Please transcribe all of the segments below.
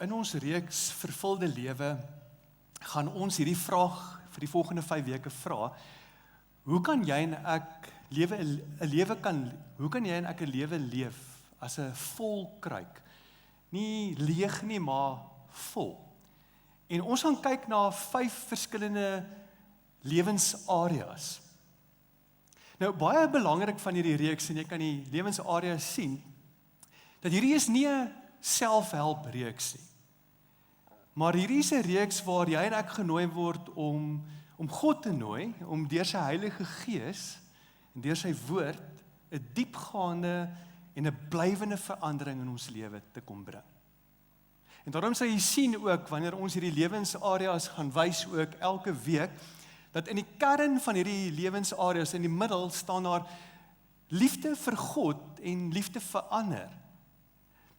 In ons reeks Vervulde Lewe gaan ons hierdie vraag vir die volgende 5 weke vra. Hoe kan jy en ek 'n lewe leef as 'n vol kruik? Nie leeg nie, maar vol. En ons gaan kyk na 5 verskillende lewensareas. Nou, baie belangrik van hierdie reeks, en jy kan die lewensareas sien, dat hierdie is nie 'n selfhelp reeks nie. Maar hierdie is 'n reeks waar jy en ek genooi word om God te nooi, om deur sy Heilige Gees en deur sy woord 'n diepgaande en 'n blywende verandering in ons lewe te kom bring. En daarom sal jy sien ook, wanneer ons hierdie lewensareas gaan wys ook elke week, dat in die kern van hierdie lewensareas, in die middel, staan daar liefde vir God en liefde vir ander.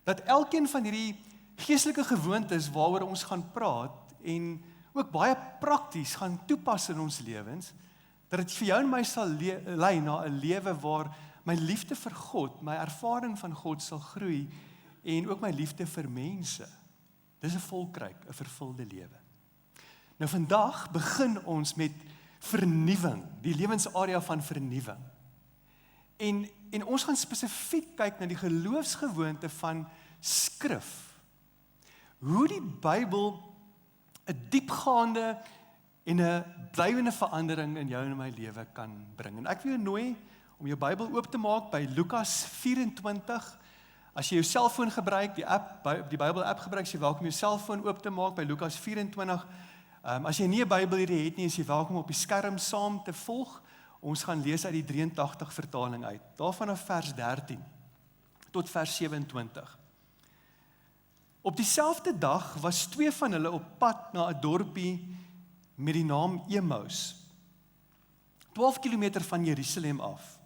Dat elkeen van hierdie geestelike gewoontes waaroor ons gaan praat en ook baie prakties gaan toepas in ons lewens, dat dit vir jou en my sal lei na 'n lewe waar my liefde vir God, my ervaring van God sal groei en ook my liefde vir mense. Dis 'n volkryk, 'n vervulde lewe. Nou vandag begin ons met vernuwing, die lewensarea van vernuwing. En ons gaan spesifiek kyk na die geloofsgewoonte van skrif. Hoe die Bybel 'n diepgaande en 'n blywende verandering in jou en my lewe kan bring. En ek wil jou nooi om jou Bybel oop te maak by Lukas 24. As jy jou selfoon gebruik, die Bybel app gebruik, is jy welkom jou selfoon oop te maak by Lukas 24. As jy nie 'n Bybel hierdie het nie, is jy welkom op die skerm saam te volg. Ons gaan lees uit die 83 vertaling uit. Daarvan af vers 13 tot vers 27. Op dieselfde dag was 2 van hulle op pad na 'n dorpie met die naam Emmaus, 12 kilometer van Jerusalem af.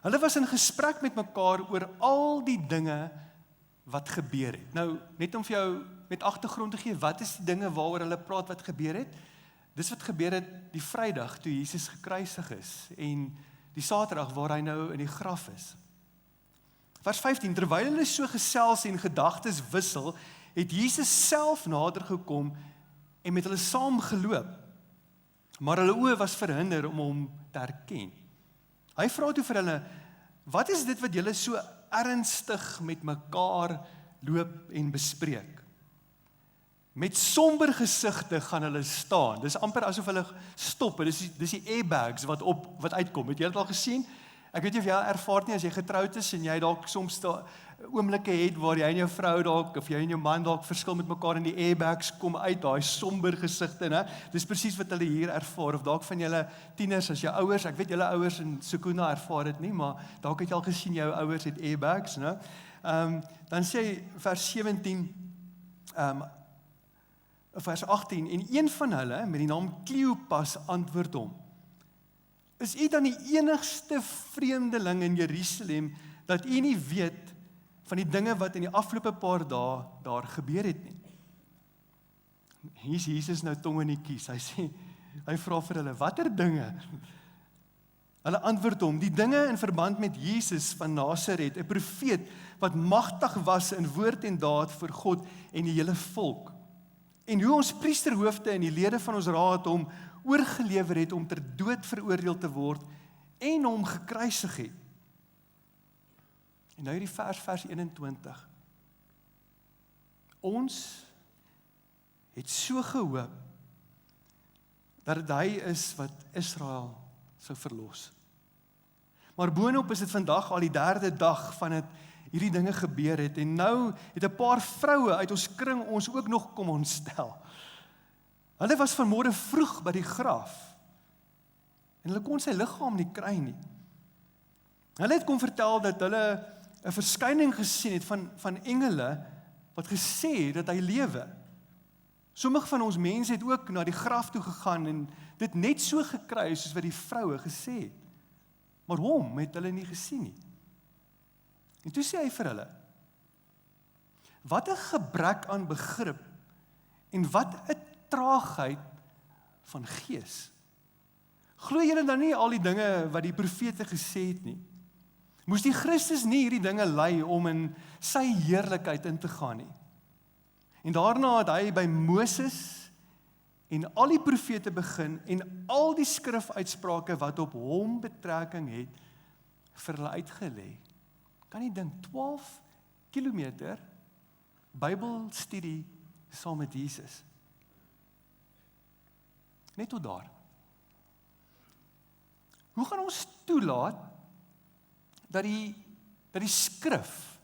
Hulle was in gesprek met mekaar oor al die dinge wat gebeur het. Nou, net om vir jou met agtergrond te gee, wat is die dinge waaroor hulle praat wat gebeur het? Dis wat gebeur het die Vrydag toe Jesus gekruisig is en die Saterdag waar hy nou in die graf is. Vers 15, terwyl hulle so gesels en gedagtes wissel, het Jesus self nader gekom en met hulle saam geloop. Maar hulle oë was verhinder om hom te herken. Hy vra toe vir hulle, wat is dit wat julle so ernstig met mekaar loop en bespreek? Met somber gesigte gaan hulle staan. Dis amper asof hulle stop. Dis die airbags wat uitkom. Het jy dit al gesien? Ek weet nie of jy ervaar nie as jy getroud is en jy dalk soms oomblikke het waar jy en jou vrou dalk of jy en jou man dalk verskil met mekaar en die airbags kom uit, daai somber gesigte, né? Dis presies wat hulle hier ervaar. Of dalk van julle tieners as jou ouers, ek weet julle ouers in Sekunda ervaar dit nie, maar dalk het jy al gesien jou ouers het airbags, né? Dan sê hy vers 17 vers 18, en een van hulle, met die naam Kleopas, antwoord hom, is u dan die enigste vreemdeling in Jerusalem, dat u nie weet van die dinge wat in die afgelope paar dae daar gebeur het nie? Hier is Jesus nou tong in die kies, hy vra vir hulle, watter dinge? Hulle antwoord hom, die dinge in verband met Jesus van Nasaret, 'n profeet wat magtig was in woord en daad vir God en die hele volk. En hoe ons priesterhoofde en die lede van ons raad hom oorgelewer het om ter dood veroordeel te word en hom gekruisig het. En nou hierdie vers 21. Ons het so gehoop dat dit hy is wat Israel sou verlos. Maar boonop is dit vandag al die 3de dag van dit hierdie dinge gebeur het, en nou het 'n paar vroue uit ons kring ons ook nog kom ontstel. Hulle was vanmôre vroeg by die graf, en hulle kon sy liggaam nie kry nie. Hulle het kom vertel dat hulle 'n verskyning gesien het van engele, wat gesê het dat hy lewe. Sommige van ons mense het ook na die graf toe gegaan, en dit net so gekry soos wat die vroue gesê het. Maar hom het hulle nie gesien nie. En toe sê hy vir hulle, wat 'n gebrek aan begrip en wat 'n traagheid van gees. Glo julle dan nie al die dinge wat die profete gesê het nie? Moes die Christus nie hierdie dinge lei om in sy heerlikheid in te gaan nie? En daarna het hy by Moses en al die profete begin en al die skrifuitsprake wat op hom betrekking het, vir hulle uitgelê. Kan jy dink, 12 kilometer Bybelstudie saam met Jesus. Net tot daar. Hoe gaan ons toelaat dat die skrif,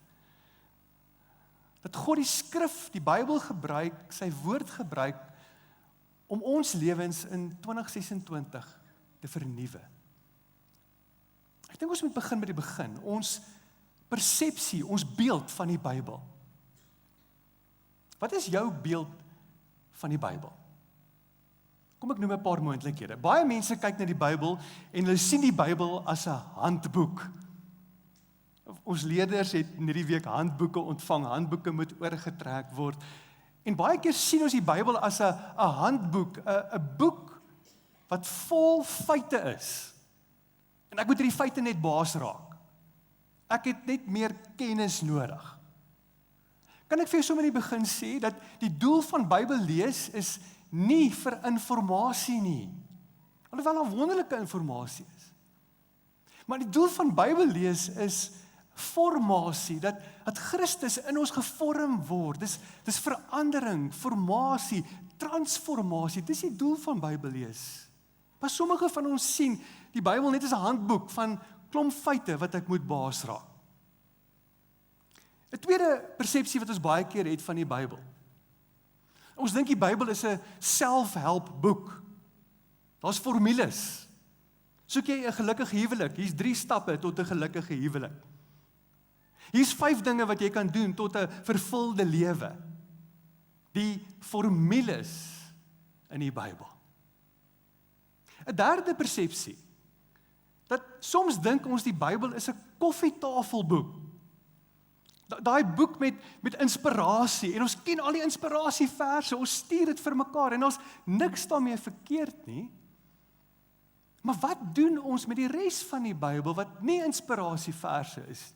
dat God die skrif, die Bybel gebruik, sy woord gebruik, om ons lewens in 2026 te vernuwe? Ek dink ons moet begin by die begin, ons persepsie, ons beeld van die Bybel. Wat is jou beeld van die Bybel? Kom ek noem 'n paar moontlikhede. Baie mense kyk na die Bybel en hulle sien die Bybel as 'n handboek. Ons leerders het in hierdie week handboeke ontvang, handboeke moet oorgetrek word. En baie keer sien ons die Bybel as 'n handboek, 'n boek wat vol feite is. En ek moet hierdie feite net baas raak. Ek het net meer kennis nodig. Kan ek vir jou sommer in die begin sê, dat die doel van Bybel lees is nie vir informasie nie. Alhoewel daar wonderlike informasie is. Maar die doel van Bybel lees is formasie, dat Christus in ons gevorm word. Dis verandering, formasie, transformasie. Dis die doel van Bybel lees. Maar sommige van ons sien die Bybel net as 'n handboek van klomp feite wat ek moet baas raak. 'n tweede persepsie wat ons baie keer het van die Bybel. Ons dink die Bybel is 'n self-help boek. Daar's formules. Soek jy 'n gelukkige huwelik, hier's 3 stappe tot 'n gelukkige huwelik. Hier's 5 dinge wat jy kan doen tot 'n vervulde lewe. Die formules in die Bybel. 'n derde persepsie, dat soms dink ons die Bybel is 'n koffietafelboek. Daai boek met inspirasie, en ons ken al die inspirasieverse, ons stuur dit vir mekaar, en ons niks daarmee verkeerd nie. Maar wat doen ons met die res van die Bybel, wat nie inspirasieverse is?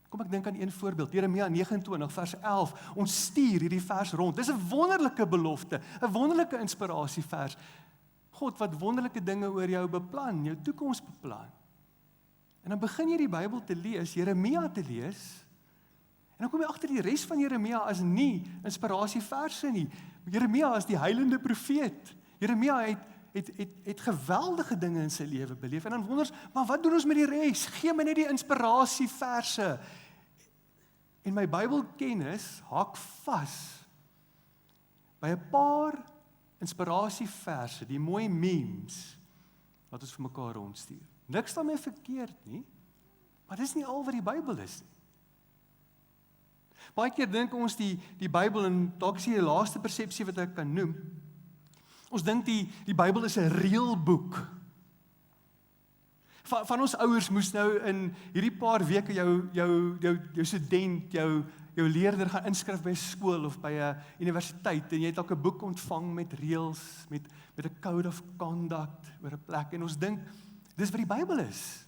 Kom ek dink aan een voorbeeld, Jeremia 29 vers 11, ons stuur hierdie vers rond. Dis 'n wonderlike belofte, 'n wonderlike inspirasievers. God wat wonderlike dinge oor jou beplan, jou toekoms beplan. En dan begin jy die Bybel te lees, Jeremia te lees, en dan kom jy agter die res van Jeremia as nie inspirasieverse nie. Jeremia is die heilende profeet. Jeremia het geweldige dinge in sy lewe beleef, en dan wonder ons, maar wat doen ons met die res? Gee my net die inspirasieverse. En my Bybelkennis haak vas by 'n paar inspirasieverse, die mooi memes wat ons vir mekaar rondstuur. Niks daarmee verkeerd nie, maar dis nie al wat die Bybel is nie. Baie keer dink ons die Bybel, en dalk is die laaste persepsie wat ek kan noem, ons dink die Bybel is 'n reëlboek. Van ons ouers moes nou in hierdie paar weke jou student, jou leerder gaan inskryf by skool of by 'n universiteit, en jy het dalk 'n boek ontvang met reëls, met 'n code of conduct oor 'n plek, en ons dink dis wat die Bybel is.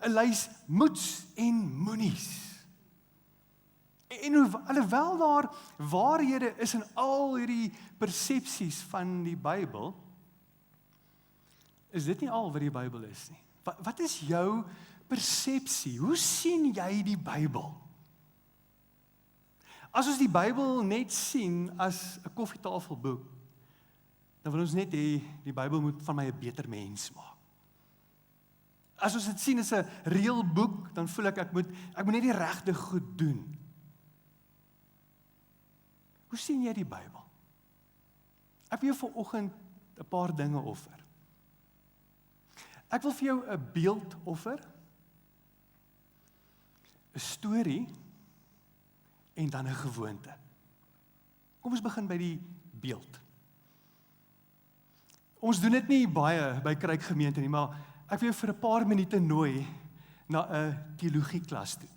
'n lys moets en moenies. En alhoewel daar waarhede is in al hierdie persepsies van die Bybel, is dit nie al wat die Bybel is nie. Wat is jou persepsie? Hoe sien jy die Bybel? As ons die Bybel net sien as 'n koffietafelboek, dan wil ons net hê die Bybel moet van my 'n beter mens maak. As ons dit sien as 'n reëlboek, dan voel ek moet net die regte goed doen. Hoe sien jy die Bybel? Ek wil jou vanoggend 'n paar dinge offer. Ek wil vir jou 'n beeld offer, 'n storie, en dan 'n gewoonte. Kom ons begin by die beeld. Ons doen dit nie baie by Kruikgemeente nie, maar ek wil jou vir 'n paar minute nooi na 'n teologieklas toe.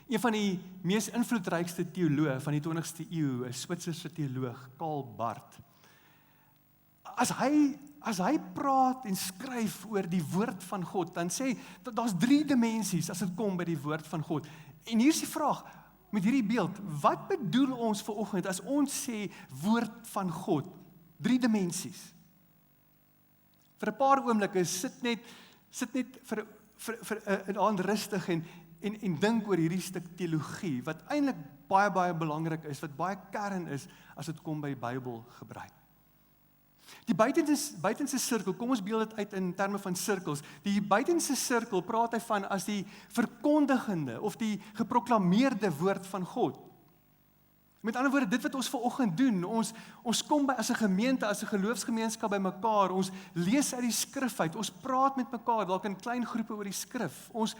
Een van die mees invloedrykste teoloë van die 20ste eeu, 'n Switserse teoloog, Karl Barth. As hy praat en skryf oor die woord van God, dan sê dat daar's 3 dimensies as dit kom by die woord van God. En hier is die vraag, met hierdie beeld, wat bedoel ons vanoggend as ons sê woord van God? 3 dimensies. Vir 'n paar oomblikke sit net vir 'n aand rustig en dink oor hierdie stuk teologie, wat eintlik baie belangrik is, wat baie kern is, as dit kom by Bybelgebruik. Die buitenste sirkel, kom ons beeld dit uit in terme van sirkels, die buitenste sirkel praat hy van as die verkondigende, of die geproklameerde woord van God. Met ander woorde, dit wat ons vanoggend doen, ons kom by as 'n gemeente, as 'n geloofsgemeenskap by mekaar, ons lees uit die skrif uit, ons praat met mekaar, dalk in klein groepe oor die skrif, ons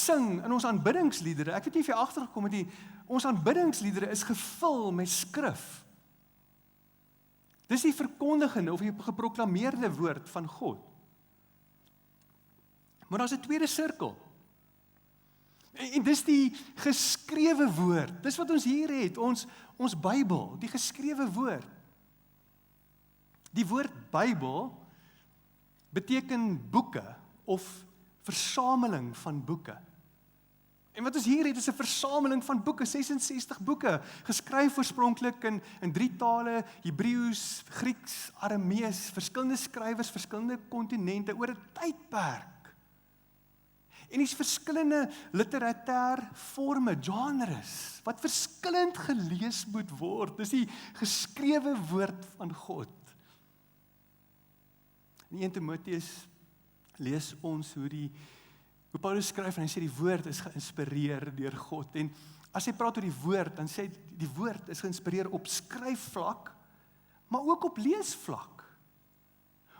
sing in ons aanbiddingsliedere, ek weet nie of jy agtergekom het nie, ons aanbiddingsliedere is gevul met skrif. Dis die verkondigende of die geproklameerde woord van God. Maar daar's 'n tweede sirkel. En dis die geskrewe woord. Dis wat ons hier het, ons Bybel, die geskrewe woord. Die woord Bybel beteken boeke of versameling van boeke. En wat ons hier het is 'n versameling van boeke, 66 boeke, geskryf oorspronklik in 3 tale, Hebreëus, Grieks, Aramees, verskillende skrywers, verskillende kontinente oor 'n tydperk. En dis verskillende literatêre forme, genres, wat verskillend gelees moet word. Dis die geskrewe woord van God. In 1 Timoteus lees ons hoe Paulus skryf en hy sê die woord is geïnspireer deur God. En as hy praat oor die woord, dan sê hy die woord is geïnspireer op skryfvlak, maar ook op leesvlak.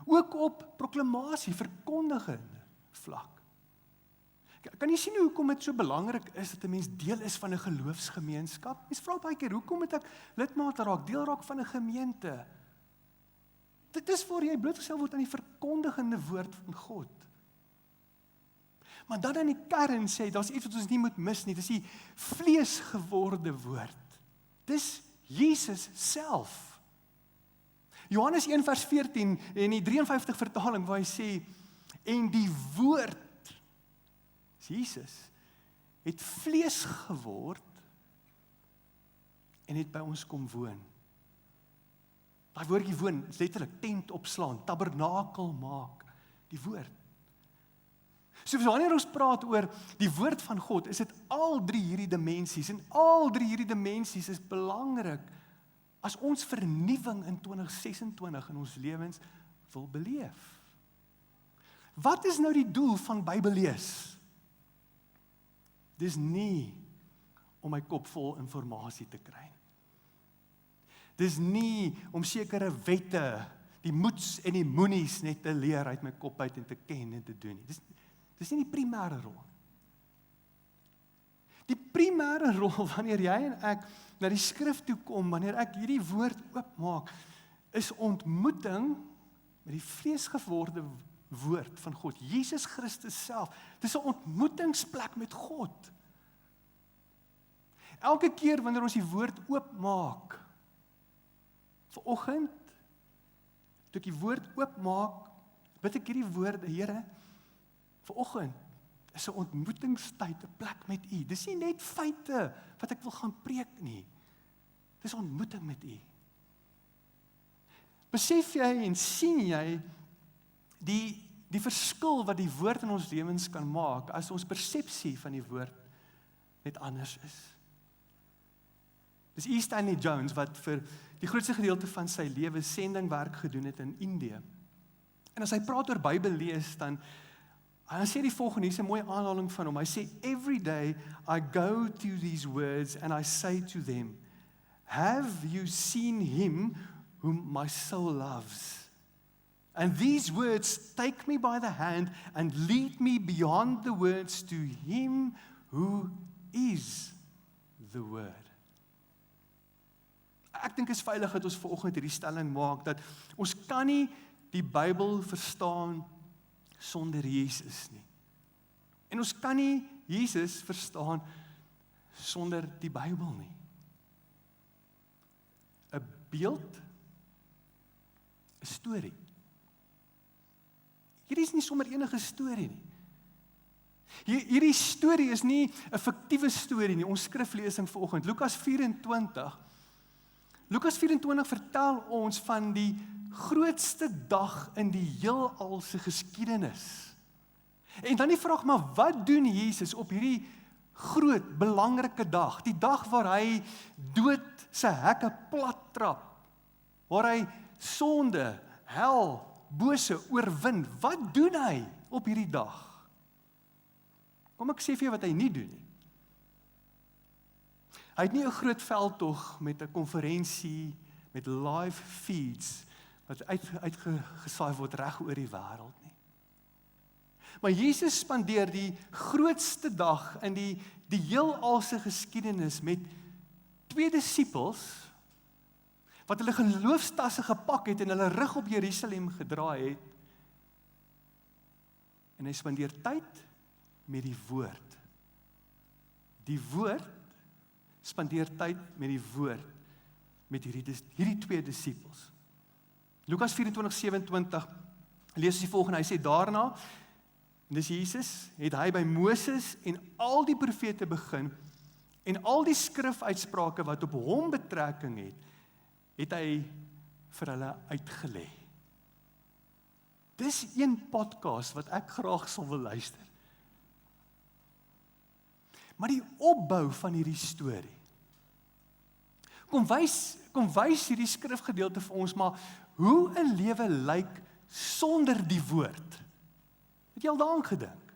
Ook op proklamasie, verkondigende vlak. Kan jy sien hoekom dit so belangrik is dat 'n mens deel is van 'n geloofsgemeenskap? Mens vra baie keer, hoekom moet ek lidmaat raak, deel raak van 'n gemeente? Dit is waar jy blootgestel word aan die verkondigende woord van God. Maar dan in die kern sê, daar's iets wat ons nie moet mis nie, dis die vleesgeworde woord. Dis Jesus self. Johannes 1 vers 14 en die 53 vertaling waar hy sê, en die woord, Jesus, het vlees geword en het by ons kom woon. Daai woordjie woon, is letterlik tent opslaan, tabernakel maak, die woord. So wanneer ons praat oor die woord van God, is dit al 3 hierdie dimensies, en al 3 hierdie dimensies is belangrik as ons vernuwing in 2026 in ons lewens wil beleef. Wat is nou die doel van Bybellees? Dis nie om my kop vol informasie te kry. Dis nie om sekere wette, die moets en die moenies net te leer uit my kop uit en te ken en te doen nie. Dis nie die primêre rol. Die primêre rol wanneer jy en ek na die skrif toe kom, wanneer ek hierdie woord oopmaak, is ontmoeting met die vleesgeworde woord van God, Jesus Christus self. Dis 'n ontmoetingsplek met God. Elke keer wanneer ons die woord oopmaak, vanoggend, toe ek die woord oopmaak, bid ek hierdie woorde, Here, vanoggend is 'n ontmoetingstyd, 'n plek met U. Dis nie net feite wat ek wil gaan preek nie. Dis ontmoeting met U. Besef jy en sien jy die verskil wat die woord in ons lewens kan maak as ons persepsie van die woord net anders is? Dis E. Stanley Jones wat vir die grootste gedeelte van sy lewe sendingwerk gedoen het in Indië. En as hy praat oor Bybel lees, dan sê die volgende, hier is 'n mooi aanhaling van hom. Hy sê, every day I go to these words and I say to them, have you seen him whom my soul loves? And these words take me by the hand and lead me beyond the words to him who is the word. Ek dink is veilig dat ons vanoggend hierdie stelling maak, dat ons kan nie die Bybel verstaan sonder Jesus nie. En ons kan nie Jesus verstaan sonder die Bybel nie. 'n Beeld, 'n storie. Hierdie is nie sommer enige storie nie. Hierdie storie is nie 'n fiktiewe storie nie, ons skriflesing vanoggend, Lukas 24. Lukas 24 vertel ons van die grootste dag in die heelal se geskiedenis. En dan die vraag, maar wat doen Jesus op hierdie groot, belangrike dag? Die dag waar hy dood sy hekke plat trap, waar hy sonde, hel, bose oorwin. Wat doen hy op hierdie dag? Kom ek sê vir jou wat hy nie doen nie. Hy het nie 'n groot veldtog met 'n konferensie, met live feeds, wat uitgesaai word reg oor die wêreld nie. Maar Jesus spandeer die grootste dag in die heelal se geskiedenis met 2 disippels, wat hulle geloofstasse gepak het en hulle rug op Jerusalem gedraai het. En hy spandeer tyd met die woord. Die woord spandeer tyd met die woord, met hierdie 2 disippels. Lukas 24:27 lees ons die volgende, hy sê daarna, en dis Jesus, het hy by Moses en al die profete begin, en al die skrifuitsprake wat op hom betrekking het hy vir hulle uitgelê. Dis een podcast wat ek graag sal wil luister. Maar die opbou van hierdie storie, kom wys hierdie skrifgedeelte vir ons, maar hoe 'n lewe lyk sonder die woord. Het jy al daaraan gedink?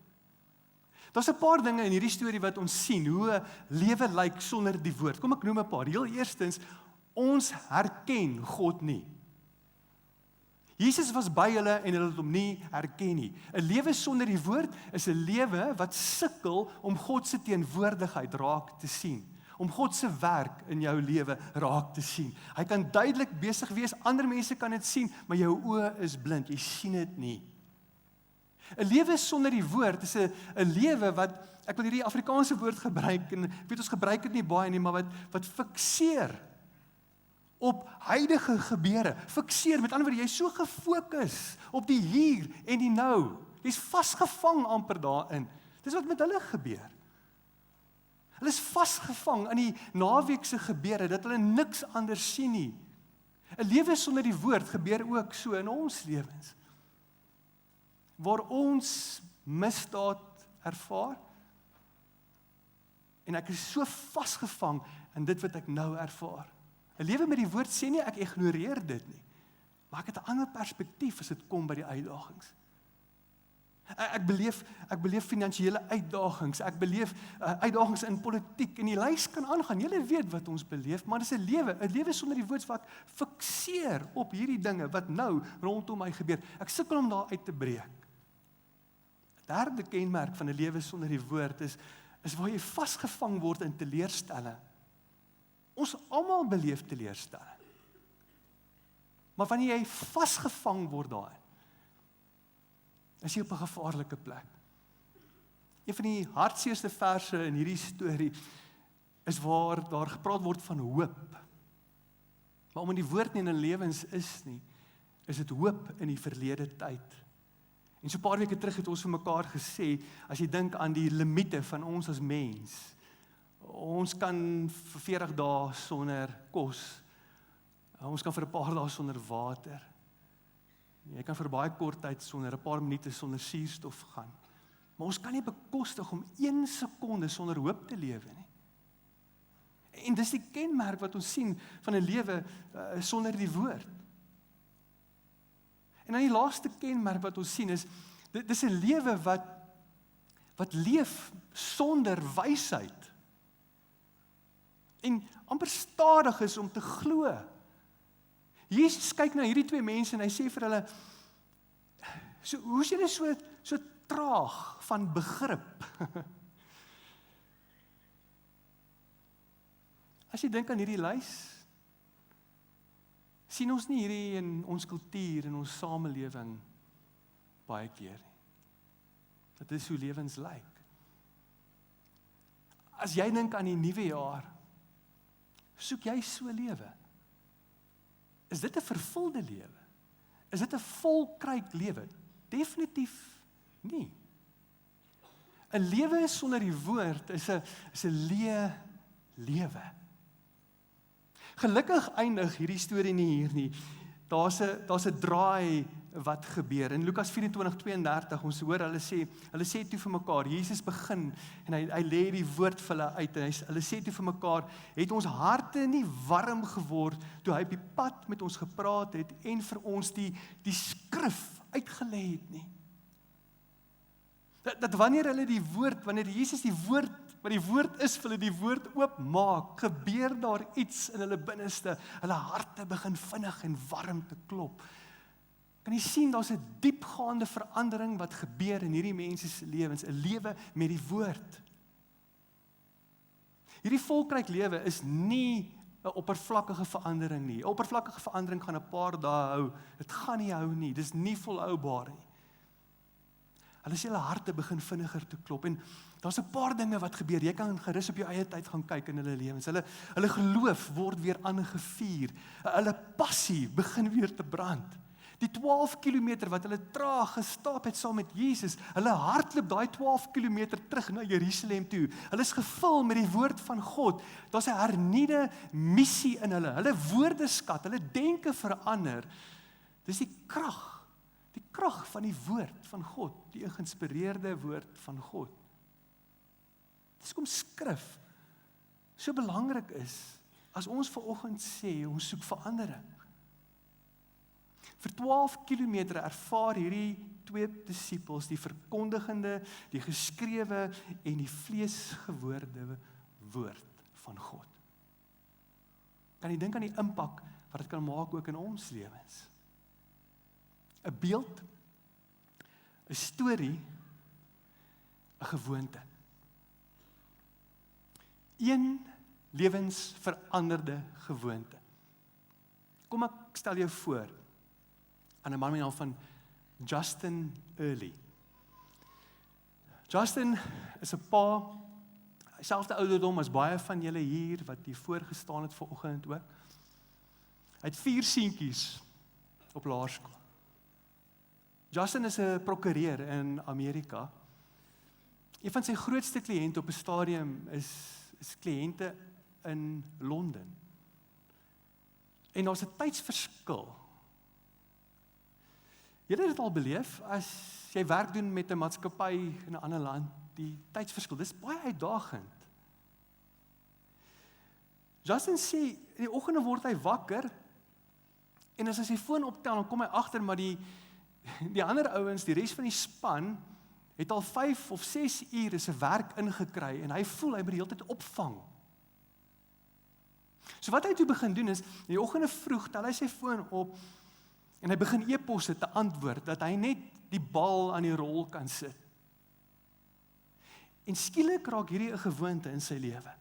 Daar's 'n paar dinge in hierdie storie wat ons sien, hoe 'n lewe lyk sonder die woord. Kom ek noem 'n paar. Heel eerstens, ons herken God nie. Jesus was by hulle en hulle het hom nie herken nie. 'n Lewe sonder die woord is 'n lewe wat sukkel om God se teenwoordigheid raak te sien, om God se werk in jou lewe raak te sien. Hy kan duidelik besig wees, ander mense kan dit sien, maar jou oë is blind, jy sien dit nie. 'n Lewe sonder die woord is 'n lewe wat, ek wil hierdie Afrikaanse woord gebruik, en ek weet ons gebruik dit nie baie nie, maar wat fikseer op huidige gebeure. Fikseer, met ander woorde, jy's so gefokus op die hier en die nou. Jy's vasgevang amper daarin. Dis wat met hulle gebeur. Hulle is vasgevang in die naweekse gebeure, dat hulle niks anders sien nie. 'n Lewe sonder die woord gebeur ook so in ons lewens, waar ons misdaad ervaar, en ek is so vasgevang in dit wat ek nou ervaar. 'n Lewe met die woord sê nie, ek ignoreer dit nie, maar ek het 'n ander perspektief as dit kom by die uitdagings. Ek beleef finansiële uitdagings, ek beleef uitdagings in politiek, en die lys kan aangaan. Julle weet wat ons beleef, maar dit is 'n lewe sonder die woord wat fikseer op hierdie dinge wat nou rondom my gebeur. Ek sukkel om daar uit te breek. 'n Derde kenmerk van 'n lewe sonder die woord is waar jy vasgevang word in teleurstelling. Ons almal beleef teleurstelling. Maar wanneer jy vasgevang word daarin, is jy op 'n gevaarlike plek. Een van die hartseerste verse in hierdie storie is waar daar gepraat word van hoop. Maar omdat die woord nie in 'n lewens is nie, is dit hoop in die verlede tyd. En so 'n paar weke terug het ons vir mekaar gesê, as jy dink aan die limiete van ons as mens, ons kan vir 40 dae sonder kos, ons kan vir 'n paar dae sonder water, jy kan vir baie kort tyd sonder 'n paar minute sonder suurstof gaan, maar ons kan nie bekostig om 1 sekonde sonder hoop te lewe nie. En dis die kenmerk wat ons sien van 'n lewe sonder die woord. En dan die laaste kenmerk wat ons sien is, dis 'n lewe wat leef sonder wysheid. En amper stadig is om te glo. Jesus kyk na hierdie 2 mense en hy sê vir hulle, hoe is julle so traag van begrip? As jy dink aan hierdie lys, sien ons nie hierdie in ons kultuur, in ons samelewing baie keer nie. Dit is hoe lewens lyk. As jy dink aan die nuwe jaar, soek jy so lewe? Is dit 'n vervulde lewe? Is dit 'n volkryk lewe? Definitief nie. 'n lewe sonder die woord is 'n leë lewe. Gelukkig eindig hierdie storie nie hier nie. Daar's 'n draai wat gebeur. In Lukas 24:32, ons hoor hulle sê toe vir mekaar, Jesus begin en hy lê die woord vir hulle uit en hulle sê toe vir mekaar, het ons harte nie warm geword toe hy op die pad met ons gepraat het en vir ons die skrif uitgelê het nie. Dat wanneer Jesus wat die woord is vir hulle die woord oopmaak, gebeur daar iets in hulle binneste, hulle harte begin vinnig en warm te klop. Kan jy sien, daar's 'n diepgaande verandering wat gebeur in hierdie mense se lewens, 'n lewe met die woord. Hierdie volkryk lewe is nie 'n oppervlakkige verandering nie. 'n Oppervlakkige verandering gaan 'n paar dae hou, dit gaan nie hou nie, dis nie volhoubaar nie. Hulle sê hulle harte begin vinniger te klop en daar's 'n paar dinge wat gebeur. Jy kan gerus op jou eie tyd gaan kyk in hulle lewens. Hulle geloof word weer aangevuur. Hulle passie begin weer te brand. Die 12 kilometer wat hulle traag gestap het saam met Jesus, hulle hardloop daai 12 kilometer terug na Jerusalem toe. Hulle is gevul met die woord van God. Daar's 'n hernieude missie in hulle. Hulle woordeskat, hulle denke verander. Dis die krag van die woord van God, die geïnspireerde woord van God. Dis hoekom skrif so belangrik is, as ons vanoggend sê, ons soek verandering. Vir 12 kilometer ervaar hierdie 2 disippels die verkondigende, die geskrewe en die vleesgeworde woord van God. Kan jy dink aan die impak wat dit kan maak ook in ons lewens? 'n beeld, 'n storie, 'n gewoonte. Een lewensveranderde gewoonte. Kom ek stel jou voor aan 'n man met die naam van Justin Early. Justin is 'n pa, selfde ouderdom as baie van julle hier wat hier voorgestaan het vanoggend ook. Hy het 4 seentjies op laerskool. Justin is 'n prokureur in Amerika. Een van sy grootste kliënte op 'n stadium is kliënte in Londen. En daar's 'n tydsverskil. Julle het dit al beleef, as jy werk doen met 'n maatskappy in 'n ander land, die tydsverskil, dis baie uitdagend. Justin sê, in die oggende word hy wakker, en as hy sy foon optel, dan kom hy agter, maar die ander ouens, die res van die span, het al 5 of 6 ure se werk ingekry, en hy voel hy moet die hele tyd opvang. So wat hy toe begin doen is, in die oggende vroeg, tel hy sy foon op, en hy begin e-posse te antwoord, dat hy net die bal aan die rol kan sit. En skielik raak hierdie 'n gewoonte in sy lewe.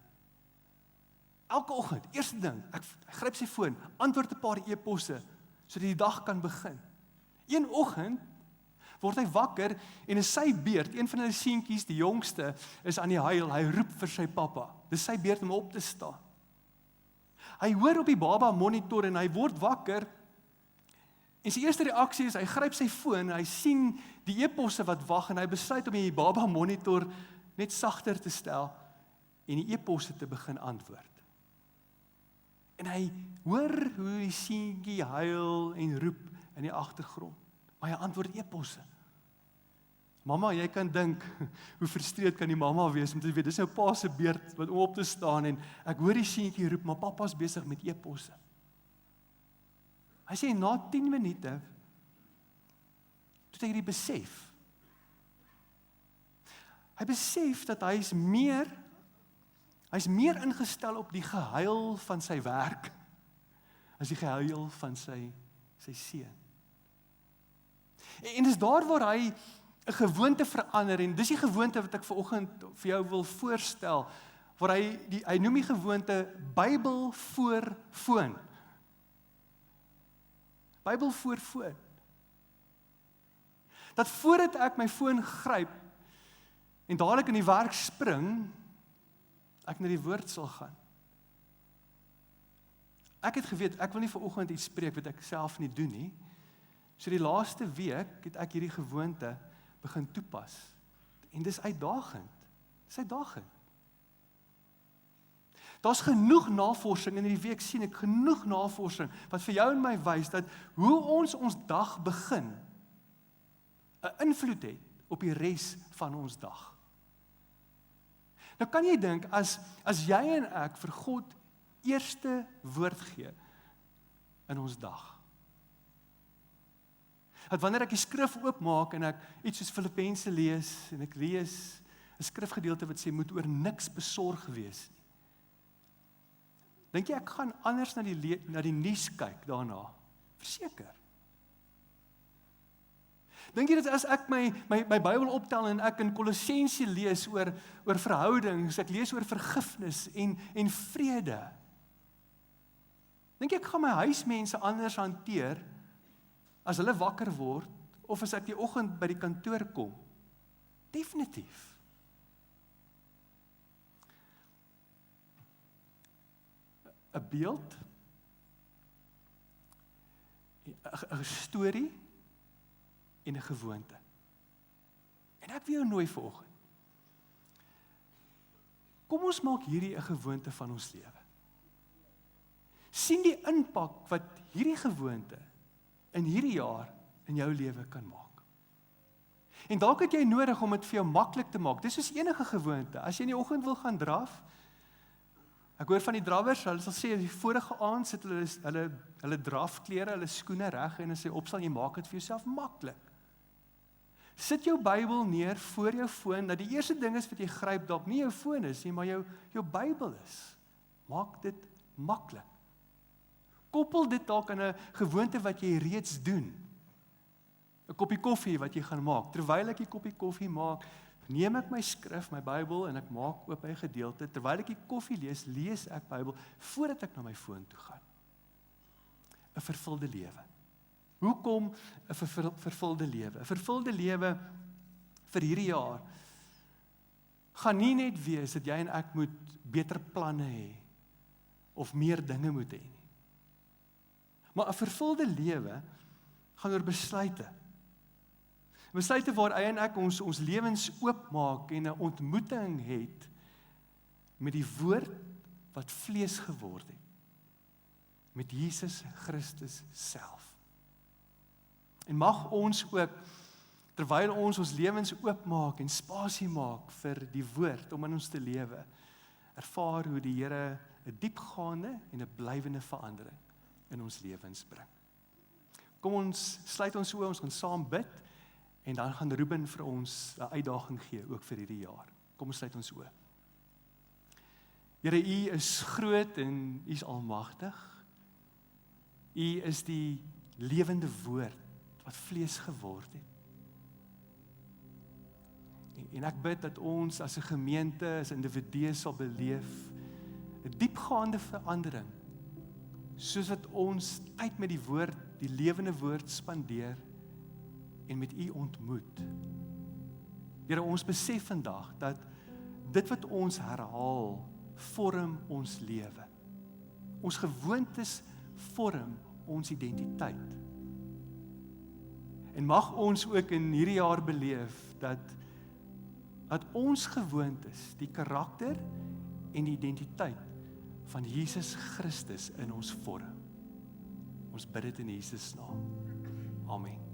Elke oggend, eerste ding, hy gryp sy foon, antwoord 'n paar e-posse, sodat die dag kan begin. Een oggend word hy wakker en is sy beurt, een van hulle seentjies, die jongste, is aan die huil, hy roep vir sy pappa. Dis sy beurt om op te staan. Hy hoor op die baba monitor en hy word wakker, en sy eerste reaksie is, hy gryp sy foon, hy sien die e-posse wat wag, en hy besluit om die baba monitor net sagter te stel, en die e-posse te begin antwoord. En hy hoor hoe die seentjie huil en roep in die agtergrond, maar hy antwoord e-posse. Mamma, jy kan dink, hoe frustreerd kan die mamma wees, om te weet, dis nou pa se beurt om op te staan, en ek hoor die seentjie roep, maar papa's besig met e-posse. Hy sê, na 10 minute, toe hy die besef. Hy besef dat hy is meer ingestel op die gehuil van sy werk, as die gehuil van sy seun. En dis daar waar hy 'n gewoonte verander, en dis die gewoonte wat ek vanoggend vir jou wil voorstel, waar hy noem die gewoonte Bybel voor foon. Bybel voor foon. Dat voordat ek my foon gryp, en dadelik in die werk spring, ek na die woord sal gaan. Ek het geweet, ek wil nie vanoggend iets spreek wat ek self nie doen nie. So die laaste week het ek hierdie gewoonte begin toepas. En dis uitdagend. Dis uitdagend. Daar's genoeg navorsing, en in die week sien ek genoeg navorsing, wat vir jou en my wys, dat hoe ons dag begin, 'n invloed het op die res van ons dag. Nou kan jy dink, as jy en ek vir God eerste woord gee in ons dag, dat wanneer ek die skrif oopmaak en ek iets soos Filippense lees, en ek lees 'n skrifgedeelte wat sê, moet oor niks besorg wees nie. Dink jy ek gaan anders na die nuus kyk daarna? Verseker. Dink jy dat as ek my Bybel optel en ek in Kolossense lees oor verhoudings, ek lees oor vergifnis en vrede, dink jy ek gaan my huismense anders hanteer as hulle wakker word, of as ek die oggend by die kantoor kom? Definitief. 'n beeld, 'n storie en 'n gewoonte. En ek wil jou nooi vanoggend. Kom ons maak hierdie 'n gewoonte van ons lewe. Sien die impak wat hierdie gewoonte in hierdie jaar in jou lewe kan maak. En dalk het jy nodig om dit vir jou maklik te maak. Dis soos enige gewoonte. As jy in die oggend wil gaan draf, ek hoor van die drawers, hulle sal sê, die vorige aand sit hulle drafklere, hulle skoene reg, en as jy opstaan, jy maak dit vir jouself maklik. Sit jou Bybel neer voor jou foon, dat die eerste ding is wat jy gryp, dalk nie jou foon is nie, maar jou Bybel is. Maak dit maklik. Koppel dit dalk aan 'n gewoonte wat jy reeds doen. 'n Koppie koffie wat jy gaan maak. Terwyl ek die koppie koffie maak, neem ek my skrif, my Bybel, en ek maak oop 'n gedeelte. Terwyl ek die koffie lees ek Bybel, voordat ek na my foon toe gaan. 'n vervulde lewe. Hoekom 'n vervulde lewe? 'n Vervulde lewe vir hierdie jaar gaan nie net wees dat jy en ek moet beter planne hê, of meer dinge moet hê nie. Maar 'n vervulde lewe gaan oor besluite. Besluite waar hy en ek ons lewens oopmaak en 'n ontmoeting het met die woord wat vlees geword het. Met Jesus Christus self. En mag ons ook, terwyl ons lewens oopmaak en spasie maak vir die woord om in ons te lewe, ervaar hoe die Here 'n diepgaande en 'n blywende verandering in ons lewens bring. Kom ons sluit ons oë, ons gaan saam bid, en dan gaan Ruben vir ons 'n uitdaging gee, ook vir hierdie jaar. Kom ons sluit ons oë. Here, U is groot en U is almagtig. U is die lewende woord wat vlees geword het. En ek bid dat ons as 'n gemeente, as individue sal beleef 'n diepgaande verandering, soos wat ons tyd met die woord, die lewende woord spandeer en met U ontmoet. Here, ons besef vandag dat dit wat ons herhaal, vorm ons lewe. Ons gewoontes vorm ons identiteit. En mag ons ook in hierdie jaar beleef dat ons gewoontes die karakter en die identiteit van Jesus Christus in ons vorm. Ons bid dit in Jesus naam. Amen.